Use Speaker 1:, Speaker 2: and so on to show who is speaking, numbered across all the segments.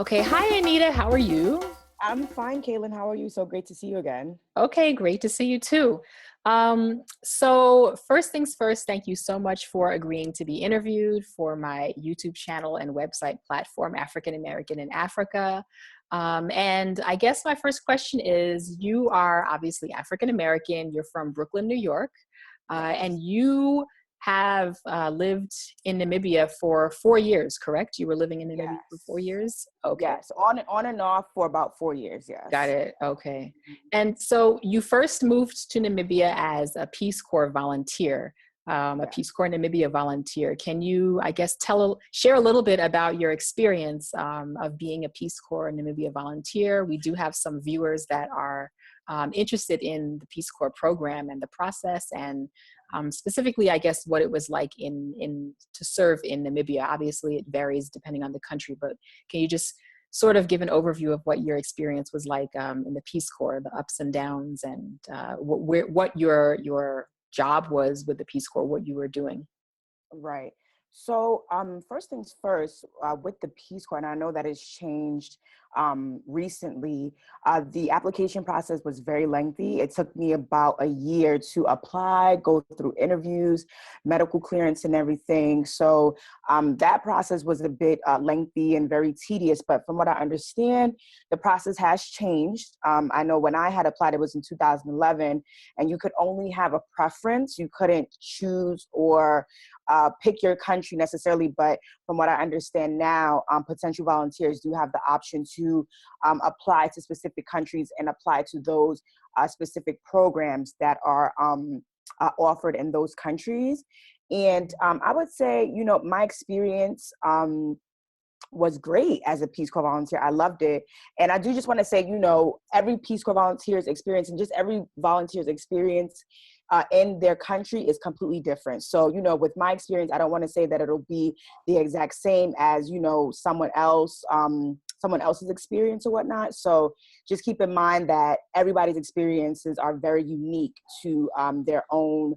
Speaker 1: Okay, hi Anita, how are you?
Speaker 2: I'm fine, Kaylin. How are you? So great to see you again.
Speaker 1: Okay, great to see you too. So first things first, thank you so much for agreeing to be interviewed for my YouTube channel and website platform, African American in Africa. And I guess my first question is, you are obviously African American, you're from Brooklyn, New York,
Speaker 2: Yes.
Speaker 1: and you have lived in Namibia for 4 years, correct? You were living in Namibia for
Speaker 2: Yes.
Speaker 1: 4 years? Okay.
Speaker 2: Yes. On and off for about 4 years.
Speaker 1: Got
Speaker 2: Yes.
Speaker 1: it. Okay. And so you first moved to Namibia as a Peace Corps volunteer, a
Speaker 2: Yes.
Speaker 1: Peace Corps Namibia volunteer. Can you, I guess, share a little bit about your experience of being a Peace Corps Namibia volunteer? We do have some viewers that are interested in the Peace Corps program and the process, and specifically, I guess, what it was like in to serve in Namibia. Obviously, it varies depending on the country, but can you just sort of give an overview of what your experience was like in the Peace Corps, the ups and downs, and what your job was with the Peace Corps, what you were doing.
Speaker 2: Right. So, first things first, with the Peace Corps, and I know that it's changed recently, the application process was very lengthy. It took me about a year to apply, go through interviews, medical clearance and everything. So that process was a bit lengthy and very tedious, but from what I understand, the process has changed. I know when I had applied, it was in 2011, and you could only have a preference. You couldn't choose or pick your country necessarily, but from what I understand now, potential volunteers do have the option to apply to specific countries and apply to those specific programs that are offered in those countries. And I would say, my experience was great as a Peace Corps volunteer. I loved it. And I do just want to say, every Peace Corps volunteer's experience and just every volunteer's experience in their country is completely different. So, with my experience, I don't want to say that it'll be the exact same as, someone else's experience or whatnot. So just keep in mind that everybody's experiences are very unique to their own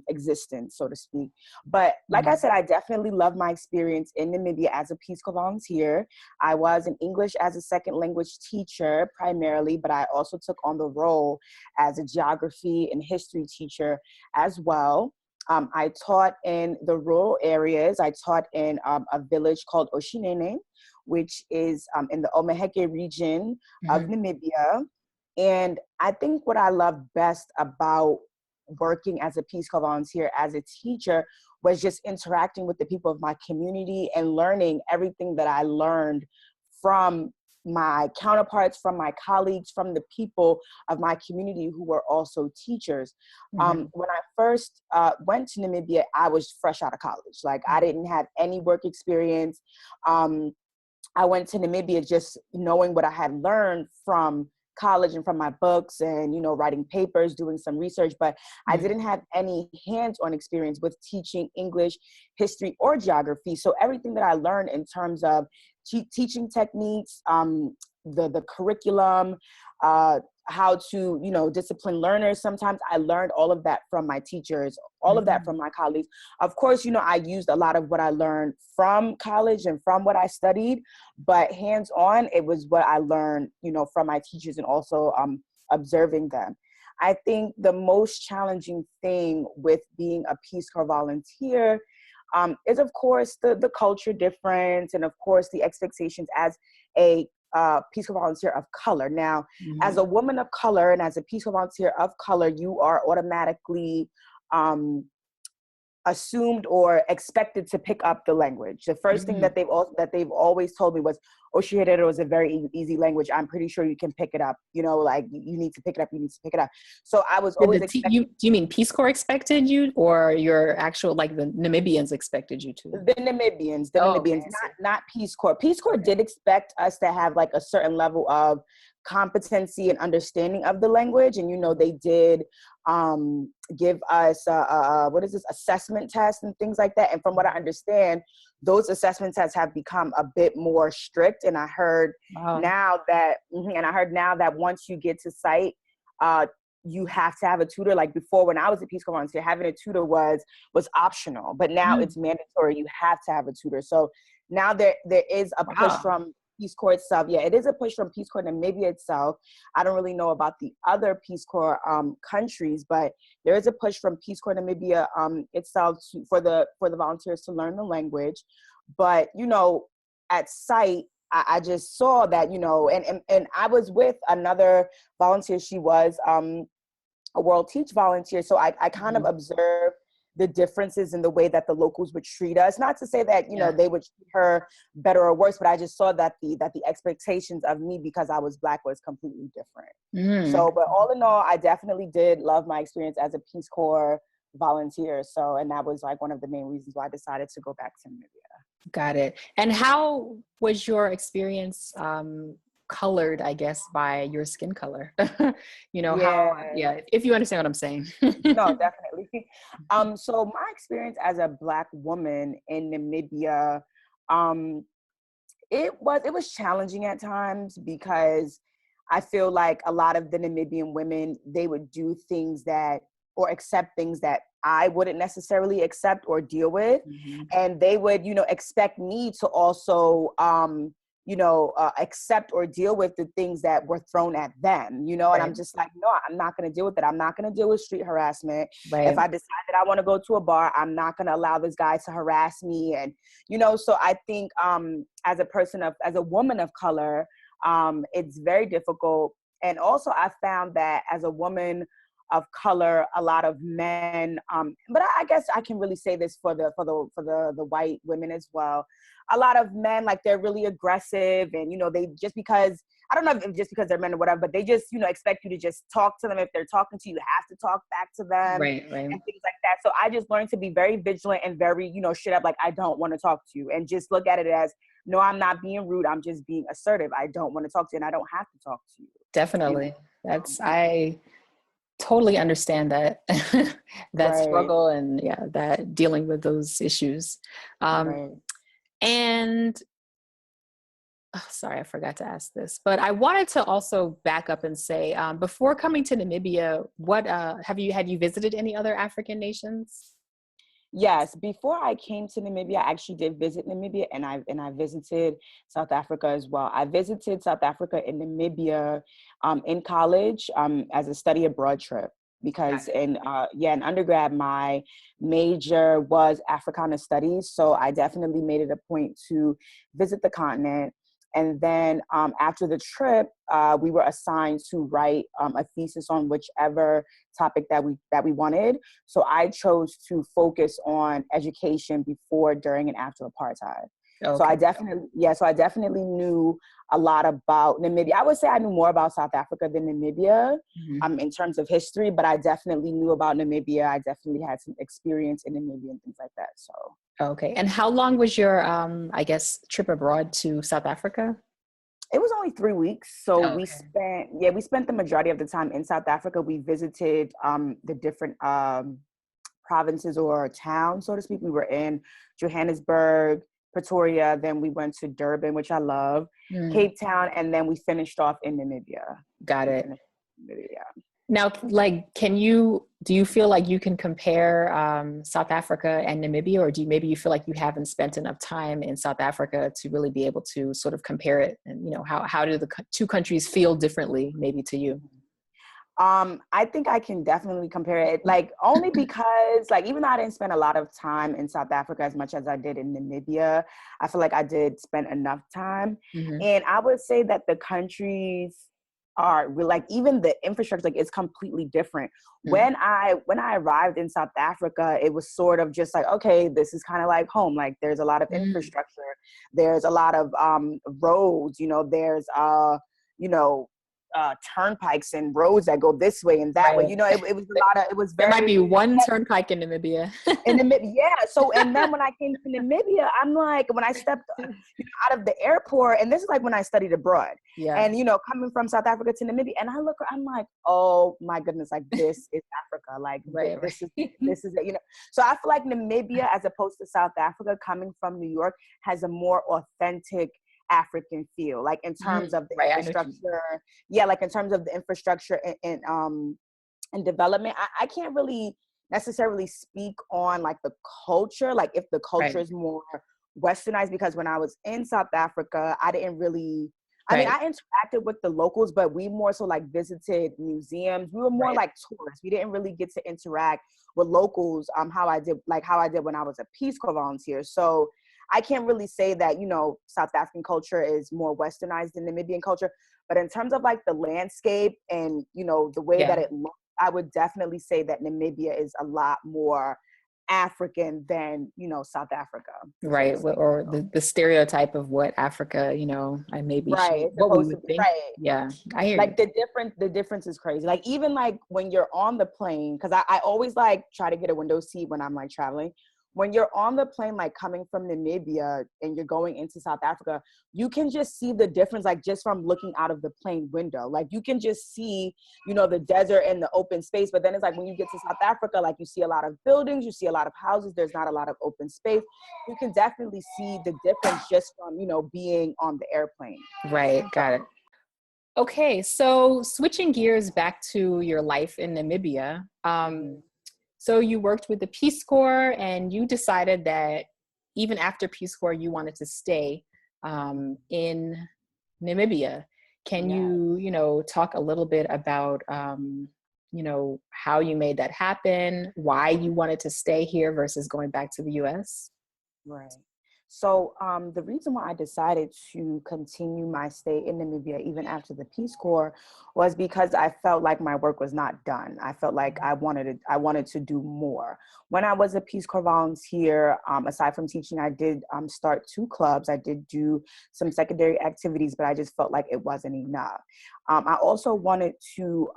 Speaker 2: existence, so to speak. But like I said, I definitely love my experience in Namibia as a Peace Corps volunteer. I was an English as a second language teacher primarily, but I also took on the role as a geography and history teacher as well. I taught in the rural areas. I taught in a village called Oshinene, which is in the Omeheke region of Namibia. And I think what I love best about working as a Peace Corps volunteer, as a teacher, was just interacting with the people of my community and learning everything that I learned from my counterparts, from my colleagues, from the people of my community who were also teachers. When I first went to Namibia, I was fresh out of college. Like, I didn't have any work experience. I went to Namibia just knowing what I had learned from college and from my books and, writing papers, doing some research, but I didn't have any hands-on experience with teaching English, history, or geography. So everything that I learned in terms of teaching techniques, the curriculum, how to, discipline learners. Sometimes I learned all of that from my teachers, all of that from my colleagues. Of course, I used a lot of what I learned from college and from what I studied, but hands-on, it was what I learned, from my teachers and also observing them. I think the most challenging thing with being a Peace Corps volunteer is, of course, the culture difference and, of course, the expectations as a Peace Corps volunteer of color. Now, as a woman of color and as a Peace Corps volunteer of color, you are automatically assumed or expected to pick up the language. The first thing that they've always told me was, Oshihedero is a very easy language. I'm pretty sure you can pick it up. Like, you need to pick it up. You need to pick it up. So I was always expecting.
Speaker 1: Do you mean Peace Corps expected you, or your actual, like, the Namibians expected you to?
Speaker 2: The Namibians,
Speaker 1: Okay,
Speaker 2: not Peace Corps. Peace Corps did expect us to have like a certain level of competency and understanding of the language, and they did give us assessment tests and things like that. And from what I understand, those assessment tests have become a bit more strict. And I heard now that once you get to site, you have to have a tutor. Like, before, when I was a Peace Corps volunteer, having a tutor was optional, but now it's mandatory. You have to have a tutor. So now there is a push from Peace Corps itself. Yeah, it is a push from Peace Corps Namibia itself. I don't really know about the other Peace Corps countries, but there is a push from Peace Corps Namibia itself for the volunteers to learn the language. But, you know, at site, I just saw that, you know, and I was with another volunteer. She was a World Teach volunteer. So I kind of observed the differences in the way that the locals would treat us. Not to say that, you know, they would treat her better or worse, but I just saw that the expectations of me because I was Black was completely different. So, but all in all, I definitely did love my experience as a Peace Corps volunteer. So, and that was like one of the main reasons why I decided to go back to Namibia.
Speaker 1: Got it. And how was your experience colored, I guess, by your skin color? You know, if you understand what I'm saying.
Speaker 2: No, definitely. So my experience as a Black woman in Namibia, it was challenging at times because I feel like a lot of the Namibian women, they would do things that, or accept things that I wouldn't necessarily accept or deal with. And they would, you know, expect me to also, you know, accept or deal with the things that were thrown at them, you know, and I'm just like, no, I'm not going to deal with it. I'm not going to deal with street harassment. If I decide that I want to go to a bar, I'm not going to allow this guy to harass me. And, you know, so I think as a woman of color, it's very difficult. And also I found that as a woman of color, a lot of men, but I guess I can really say this for the white women as well. A lot of men, like, they're really aggressive, and, you know, they just because, I don't know if just because they're men or whatever, but they just, you know, expect you to just talk to them. If they're talking to you, you have to talk back to them, and things like that. So I just learned to be very vigilant and very, you know, straight up, like, I don't want to talk to you, and just look at it as, no, I'm not being rude. I'm just being assertive. I don't want to talk to you, and I don't have to talk to you.
Speaker 1: Definitely. I totally understand that struggle and that dealing with those issues. And sorry, I forgot to ask this, but I wanted to also back up and say, before coming to Namibia, what had you visited any other African nations?
Speaker 2: Yes, before I came to Namibia, I actually did visit Namibia, and I visited South Africa as well. I visited South Africa and Namibia in college as a study abroad trip, because in undergrad, my major was Africana Studies. So I definitely made it a point to visit the continent. And then after the trip, we were assigned to write a thesis on whichever topic that we wanted. So I chose to focus on education before, during, and after apartheid. So I definitely knew a lot about Namibia. I would say I knew more about South Africa than Namibia in terms of history, but I definitely knew about Namibia. I definitely had some experience in Namibia and things like that. So.
Speaker 1: Okay. And how long was your, I guess, trip abroad to South Africa?
Speaker 2: It was only 3 weeks. So we spent the majority of the time in South Africa. We visited the different provinces or towns, so to speak. We were in Johannesburg, Pretoria, then we went to Durban, which I love, Cape Town, and then we finished off in Namibia.
Speaker 1: Got it. Now, like, do you feel like you can compare South Africa and Namibia, or maybe you feel like you haven't spent enough time in South Africa to really be able to sort of compare it? And, you know, how do the two countries feel differently, maybe, to you?
Speaker 2: I think I can definitely compare it, like, only because, like, even though I didn't spend a lot of time in South Africa as much as I did in Namibia, I feel like I did spend enough time. And I would say that the countries are, like, even the infrastructure, like, it's completely different. When I arrived in South Africa, it was sort of just like, okay, this is kind of like home. Like, there's a lot of infrastructure. There's a lot of roads, you know, there's, you know, turnpikes and roads that go this way and that way. You know, it was a lot of, it was very.
Speaker 1: There might be one turnpike in Namibia.
Speaker 2: So, and then when I came to Namibia, I'm like, when I stepped out of the airport, and this is like when I studied abroad, and, you know, coming from South Africa to Namibia, and I look, I'm like, oh my goodness, like, this is Africa, like, this is it, you know. So I feel like Namibia, as opposed to South Africa, coming from New York, has a more authentic African feel, like, in terms of the infrastructure. Like, in terms of the infrastructure and development. I can't really necessarily speak on, like, the culture, like, if the culture is more westernized, because when I was in South Africa, I didn't really, I mean,
Speaker 1: Right.
Speaker 2: I interacted with the locals, but we more so like visited museums. We were more
Speaker 1: Right.
Speaker 2: like tourists. We didn't really get to interact with locals, how I did when I was a Peace Corps volunteer. So I can't really say that, South African culture is more westernized than Namibian culture, but in terms of like the landscape and, the way that
Speaker 1: Yeah.
Speaker 2: it looks, I would definitely say that Namibia is a lot more African than, South Africa, so to
Speaker 1: Right.
Speaker 2: speak.
Speaker 1: Or the stereotype of what Africa, and maybe
Speaker 2: Right. It's
Speaker 1: what we
Speaker 2: supposed to
Speaker 1: would
Speaker 2: be,
Speaker 1: think.
Speaker 2: right.
Speaker 1: Yeah, I hear you.
Speaker 2: Like the difference is crazy. Like even like when you're on the plane, because I always like try to get a window seat when I'm like traveling. When you're on the plane, like coming from Namibia and you're going into South Africa, you can just see the difference, like just from looking out of the plane window. Like you can just see, the desert and the open space. But then it's like when you get to South Africa, like you see a lot of buildings, you see a lot of houses. There's not a lot of open space. You can definitely see the difference just from, being on the airplane.
Speaker 1: Right. Got it. Okay. So switching gears back to your life in Namibia.
Speaker 2: Mhm.
Speaker 1: So you worked with the Peace Corps and you decided that even after Peace Corps, you wanted to stay in Namibia. Can
Speaker 2: Yeah.
Speaker 1: you, talk a little bit about, how you made that happen, why you wanted to stay here versus going back to the US?
Speaker 2: Right. So the reason why I decided to continue my stay in Namibia even after the Peace Corps was because I felt like my work was not done. I felt like I wanted to do more. When I was a Peace Corps volunteer, aside from teaching, I did start 2 clubs. I did do some secondary activities, but I just felt like it wasn't enough. I also wanted to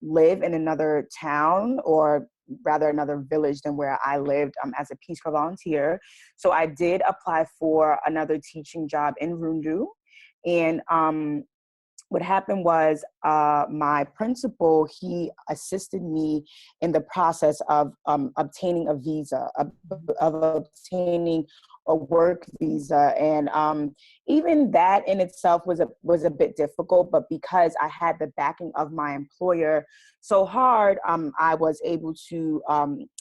Speaker 2: live in another town, or rather another village than where I lived as a Peace Corps volunteer. So I did apply for another teaching job in Rundu. And what happened was my principal, he assisted me in the process of obtaining a visa, of obtaining a work visa. And even that in itself was a bit difficult, but because I had the backing of my employer so hard, I was able to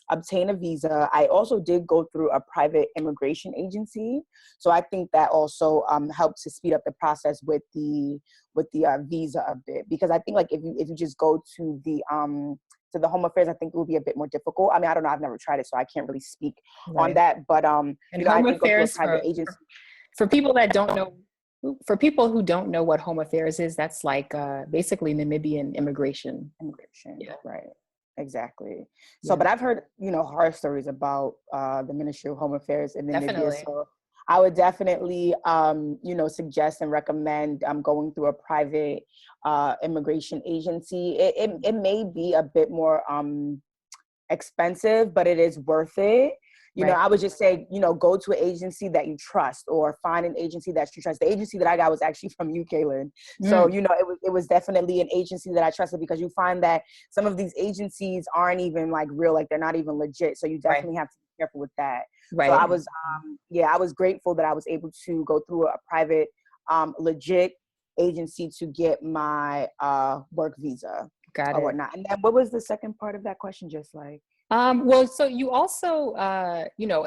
Speaker 2: obtain a visa. I also did go through a private immigration agency. So I think that also helped to speed up the process with the visa a bit, because I think like if you just go to the Home Affairs, I think it would be a bit more difficult. I mean, I don't know, I've never tried it, so I can't really speak on
Speaker 1: Right.
Speaker 2: that. But
Speaker 1: And
Speaker 2: I
Speaker 1: Home
Speaker 2: did go through a
Speaker 1: Affairs
Speaker 2: private agency.
Speaker 1: for people that don't know, for people who don't know what Home Affairs is, that's like basically Namibian immigration.
Speaker 2: Immigration,
Speaker 1: Yeah.
Speaker 2: right? Exactly. So,
Speaker 1: Yeah.
Speaker 2: but I've heard horror stories about the Ministry of Home Affairs in Namibia.
Speaker 1: Definitely.
Speaker 2: So I would definitely suggest and recommend going through a private immigration agency. It may be a bit more expensive, but it is worth it.
Speaker 1: Right.
Speaker 2: I would just say, go to an agency that you trust, or find an agency that you trust. The agency that I got was actually from UK, Lynn. So,
Speaker 1: Mm.
Speaker 2: it was definitely an agency that I trusted, because you find that some of these agencies aren't even like real, like they're not even legit. So you
Speaker 1: Right.
Speaker 2: definitely have to be careful with that. So I
Speaker 1: Right.
Speaker 2: was, I was grateful that I was able to go through a private, legit agency to get my work visa
Speaker 1: Got
Speaker 2: or
Speaker 1: it.
Speaker 2: whatnot. And then what was the second part of that question? Just like,
Speaker 1: Well, so you also,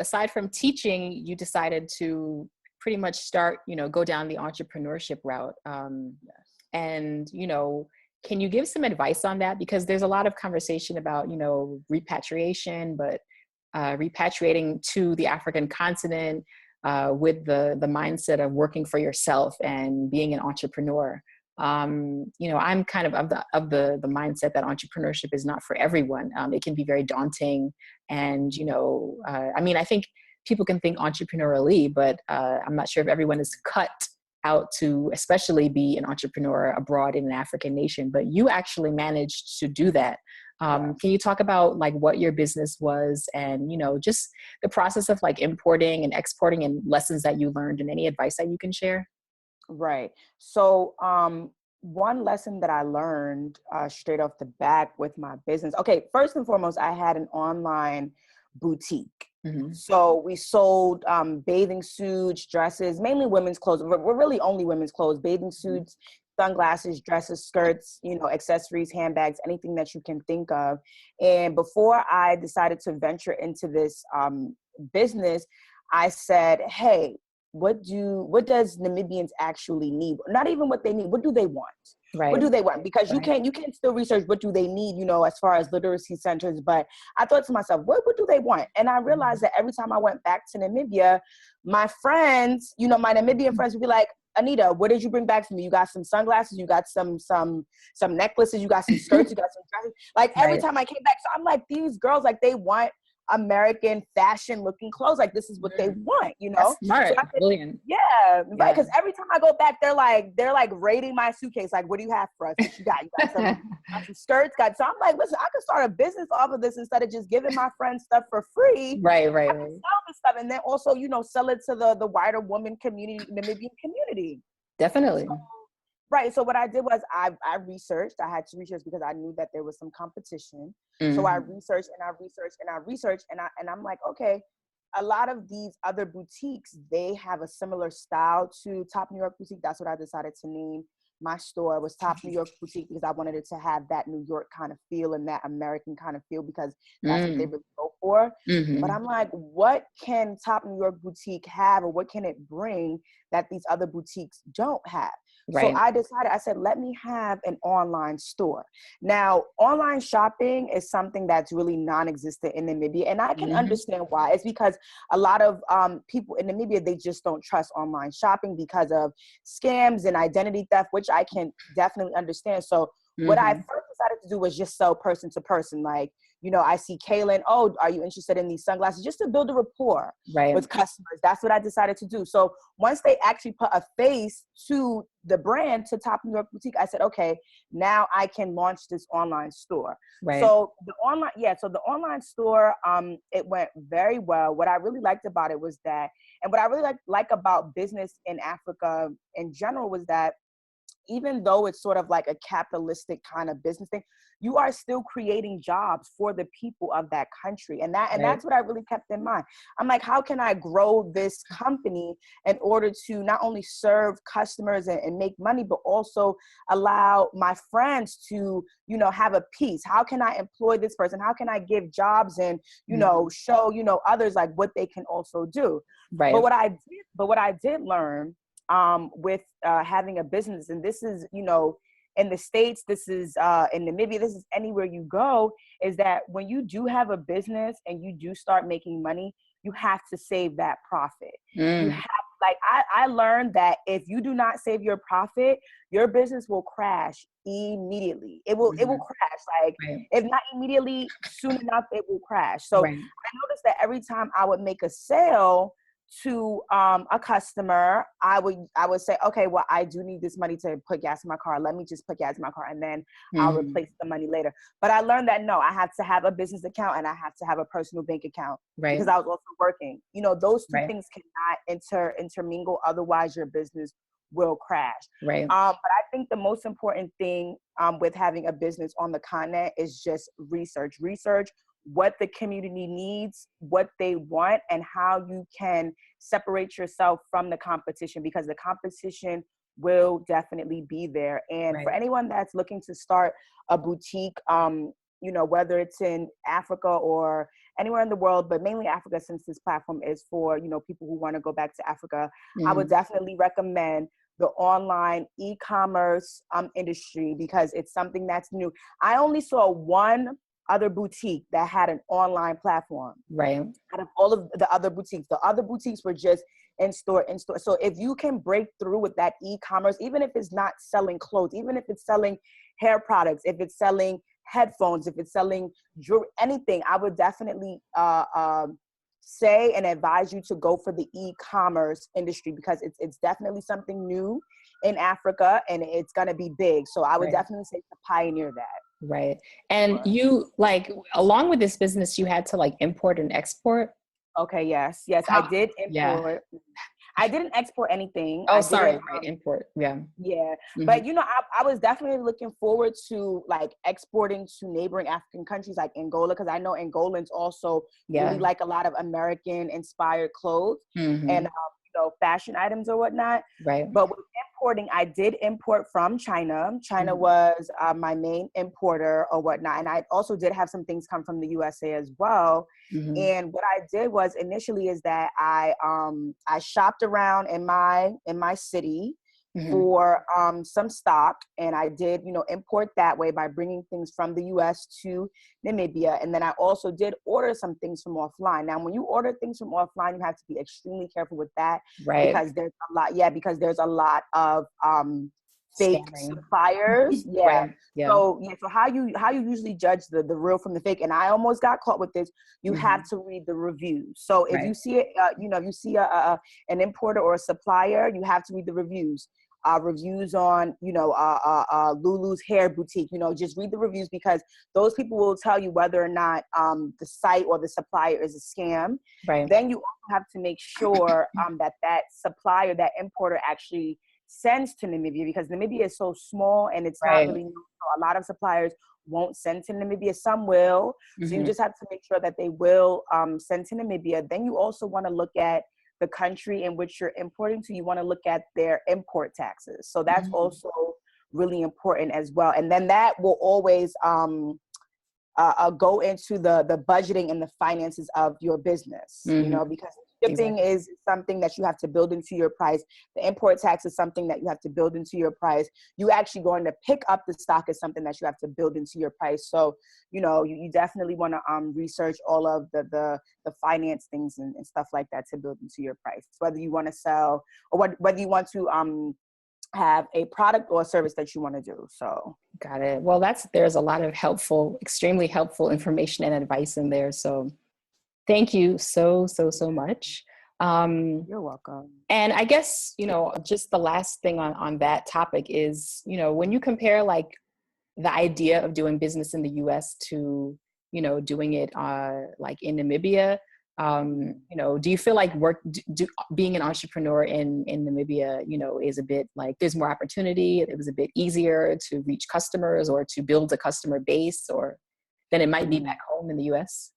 Speaker 1: aside from teaching, you decided to pretty much start, go down the entrepreneurship route. And, can you give some advice on that? Because there's a lot of conversation about, repatriation, but repatriating to the African continent with the mindset of working for yourself and being an entrepreneur. I'm kind of the mindset that entrepreneurship is not for everyone. It can be very daunting, and I think people can think entrepreneurially, but I'm not sure if everyone is cut out to especially be an entrepreneur abroad in an African nation. But you actually managed to do that. Can you talk about like what your business was, and just the process of like importing and exporting, and lessons that you learned, and any advice that you can share?
Speaker 2: right. So, one lesson that I learned straight off the bat with my business. Okay, first and foremost, I had an online boutique.
Speaker 1: Mm-hmm.
Speaker 2: So we sold bathing suits, dresses, mainly women's clothes. We're really only women's clothes: bathing suits, sunglasses, dresses, skirts, accessories, handbags, anything that you can think of. And before I decided to venture into this business, I said, hey, what does Namibians actually need? Not even what they need. What do they want?
Speaker 1: Right.
Speaker 2: What do they want? Because you
Speaker 1: Right.
Speaker 2: can still research what do they need, as far as literacy centers. But I thought to myself, what do they want? And I realized that every time I went back to Namibia, my friends, my Namibian friends would be like, Anita, what did you bring back for me? You got some sunglasses, you got some necklaces, you got some skirts, you got some dresses. Like every
Speaker 1: Right.
Speaker 2: time I came back, so I'm like, these girls, like they want American fashion looking clothes. Like this is what they want,
Speaker 1: That's
Speaker 2: So
Speaker 1: smart.
Speaker 2: I said,
Speaker 1: Brilliant.
Speaker 2: yeah, right.
Speaker 1: Yeah.
Speaker 2: Because every time I go back, they're like raiding my suitcase. Like, what do you have for us? What you got? You got some skirts. So I'm like, listen, I could start a business off of this instead of just giving my friends stuff for free.
Speaker 1: Right.
Speaker 2: I can sell this stuff and then also, sell it to the wider woman community, Namibian community.
Speaker 1: Definitely.
Speaker 2: Right. So what I did was I researched. I had to research because I knew that there was some competition. So I researched and I'm like, okay, a lot of these other boutiques, they have a similar style to Top New York Boutique. That's what I decided to name my store, was Top New York Boutique, because I wanted it to have that New York kind of feel and that American kind of feel, because that's what they really go for. But I'm like, what can Top New York Boutique have, or what can it bring that these other boutiques don't have?
Speaker 1: Right.
Speaker 2: So I decided, I said, let me have an online store. Now, online shopping is something that's really non-existent in Namibia. And I can understand why. It's because a lot of people in Namibia, they just don't trust online shopping because of scams and identity theft, which I can definitely understand. So what I first decided to do was just sell person to person. Like, I see Kaylin, oh, are you interested in these sunglasses? Just to build a rapport with customers. That's what I decided to do. So once they actually put a face to the brand, to Top New York Boutique, I said, okay, now I can launch this online store.
Speaker 1: Right.
Speaker 2: So the online store, it went very well. What I really liked about it was that, and what I really like about business in Africa in general, was that even though it's sort of like a capitalistic kind of business thing, you are still creating jobs for the people of that country. And that's what I really kept in mind. I'm like, how can I grow this company in order to not only serve customers and make money, but also allow my friends to, have a piece? How can I employ this person? How can I give jobs and, show, others like what they can also do?
Speaker 1: Right.
Speaker 2: But what I did learn with having a business, and this is, in the States, this is in Namibia, this is anywhere you go, is that when you do have a business and you do start making money, you have to save that profit. You have, like, I learned that if you do not save your profit, your business will crash immediately. It will crash. Like, if not immediately, soon enough, it will crash. So I noticed that every time I would make a sale to a customer, I would say, okay, well, I do need this money to put gas in my car. Let me just put gas in my car, and then I'll replace the money later. But I learned that no, I have to have a business account and I have to have a personal bank account, because I was also working. Those two things cannot intermingle. Otherwise, your business will crash. But I think the most important thing with having a business on the continent is just research what the community needs, what they want, and how you can separate yourself from the competition, because the competition will definitely be there. And for anyone that's looking to start a boutique, whether it's in Africa or anywhere in the world, but mainly Africa, since this platform is for, people who want to go back to Africa, I would definitely recommend the online e-commerce industry, because it's something that's new. I only saw one other boutique that had an online platform. Out of all of the other boutiques were just in store. So if you can break through with that e-commerce, even if it's not selling clothes, even if it's selling hair products, if it's selling headphones, if it's selling jewelry, anything, I would definitely say and advise you to go for the e-commerce industry, because it's definitely something new in Africa and it's going to be big. So I would definitely say to pioneer that.
Speaker 1: And you, like, along with this business, you had to, like, import and export?
Speaker 2: Okay, yes. I did import. I didn't export anything.
Speaker 1: Import.
Speaker 2: But I was definitely looking forward to, like, exporting to neighboring African countries like Angola, because I know Angolans also really like a lot of American inspired clothes and fashion items or whatnot. But with importing, I did import from China. China was my main importer or whatnot. And I also did have some things come from the USA as well. And what I did was initially is that I shopped around in my city for some stock, and I did, import that way by bringing things from the US to Namibia. And then I also did order some things from offline. Now, when you order things from offline, you have to be extremely careful with that,
Speaker 1: right?
Speaker 2: Because there's a lot of fake
Speaker 1: Scamming.
Speaker 2: suppliers. Yeah.
Speaker 1: Right. Yeah.
Speaker 2: So how you usually judge the real from the fake, and I almost got caught with this. You have to read the reviews. So if you see it, if you see an importer or a supplier, you have to read the reviews. Reviews on, Lulu's hair boutique, just read the reviews, because those people will tell you whether or not the site or the supplier is a scam.
Speaker 1: Right.
Speaker 2: Then you also have to make sure that supplier, that importer actually sends to Namibia, because Namibia is so small and it's not really known. So a lot of suppliers won't send to Namibia. Some will. So you just have to make sure that they will send to Namibia. Then you also want to look at the country in which you're importing to. You want to look at their import taxes. So that's also really important as well. And then that will always go into the budgeting and the finances of your business, because shipping is something that you have to build into your price. The import tax is something that you have to build into your price. You actually going to pick up the stock is something that you have to build into your price. So, you definitely want to research all of the finance things and stuff like that to build into your price, whether you want to sell or whether you want to have a product or a service that you want to do. So
Speaker 1: got it. Well, there's a lot of extremely helpful information and advice in there. So thank you so much.
Speaker 2: You're welcome.
Speaker 1: And I guess, just the last thing on that topic is, when you compare like the idea of doing business in the US to, doing it like in Namibia, do you feel like being an entrepreneur in Namibia, is a bit like there's more opportunity, it was a bit easier to reach customers or to build a customer base or than it might be back home in the US?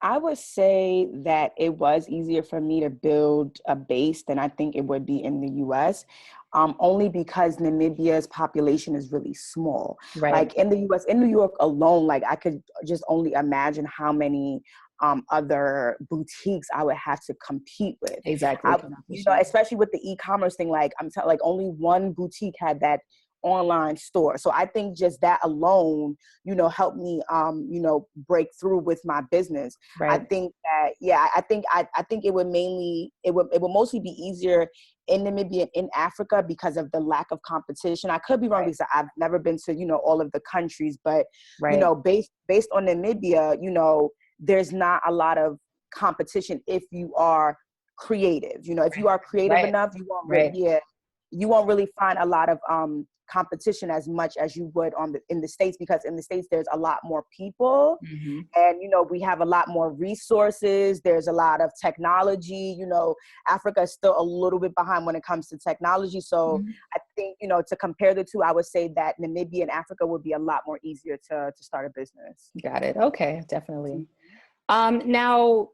Speaker 2: I would say that it was easier for me to build a base than I think it would be in the US, only because Namibia's population is really small.
Speaker 1: Right.
Speaker 2: Like in the US, in New York alone, like I could just only imagine how many other boutiques I would have to compete with.
Speaker 1: Exactly.
Speaker 2: Especially with the e-commerce thing, like like only one boutique had that online store. So I think just that alone, helped me, break through with my business.
Speaker 1: Right.
Speaker 2: I think that, I think it would mostly be easier in Namibia, in Africa, because of the lack of competition. I could be wrong because I've never been to, all of the countries, but, based on Namibia, there's not a lot of competition if you are creative. If you are creative enough, you won't really find a lot of competition as much as you would in the States, because in the States there's a lot more people and we have a lot more resources. There's a lot of technology. Africa is still a little bit behind when it comes to technology. So I think to compare the two, I would say that Namibia and Africa would be a lot more easier to start a business.
Speaker 1: Got it. Okay, definitely. Now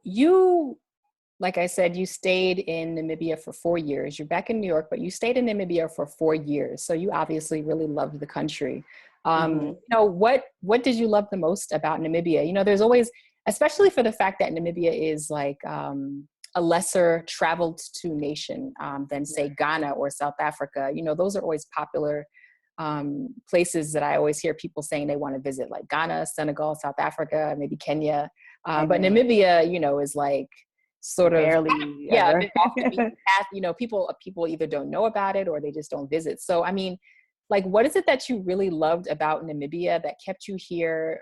Speaker 1: like I said, you stayed in Namibia for 4 years. You're back in New York, but you stayed in Namibia for 4 years. So you obviously really loved the country. What did you love the most about Namibia? There's always, especially for the fact that Namibia is like a lesser traveled to nation than say Ghana or South Africa. Those are always popular places that I always hear people saying they want to visit, like Ghana, Senegal, South Africa, maybe Kenya. But Namibia, is like, sort of
Speaker 2: barely
Speaker 1: off the beaten path. People either don't know about it or they just don't visit. So I mean, like, what is it that you really loved about Namibia that kept you here,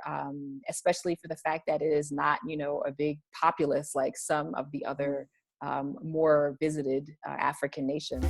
Speaker 1: especially for the fact that it is not a big populace like some of the other more visited African nations?